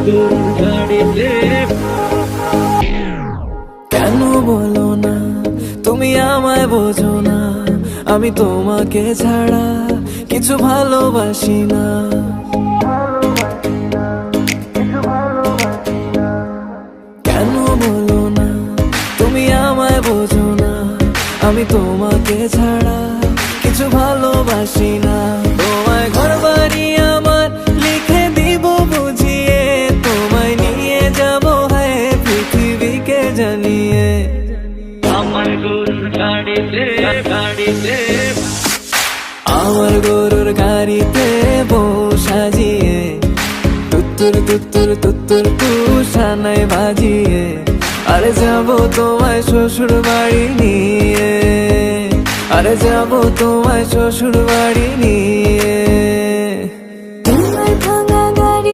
গরুর গাড়িতে। কেন বলো না তুমি আমায় বোঝো না, আমি তোমাকে ছাড়া কিছু ভালোবাসি না। কেন বলো না তুমি আমায় বোঝো না, আমি তোমাকে ছাড়া কিছু ভালোবাসি না। তোমায় ঘর বাড়ি আমার লিখে দিব বুঝিয়ে, তোমায় নিয়ে যাবো হ্যাঁ পৃথিবীকে জানিয়ে। আমার গরুর গাড়িতে গাড়িতে, আমার গরুর গাড়িতে বউ সাজিয়ে, তুত্তুর তুত্তুর তুত্তুর তুষানায় বাজিয়ে, আরে যাবো তোমায় শ্বশুর বাড়ি নিয়ে, আরে যাবো তোমায় শ্বশুর বাড়ি নিয়ে।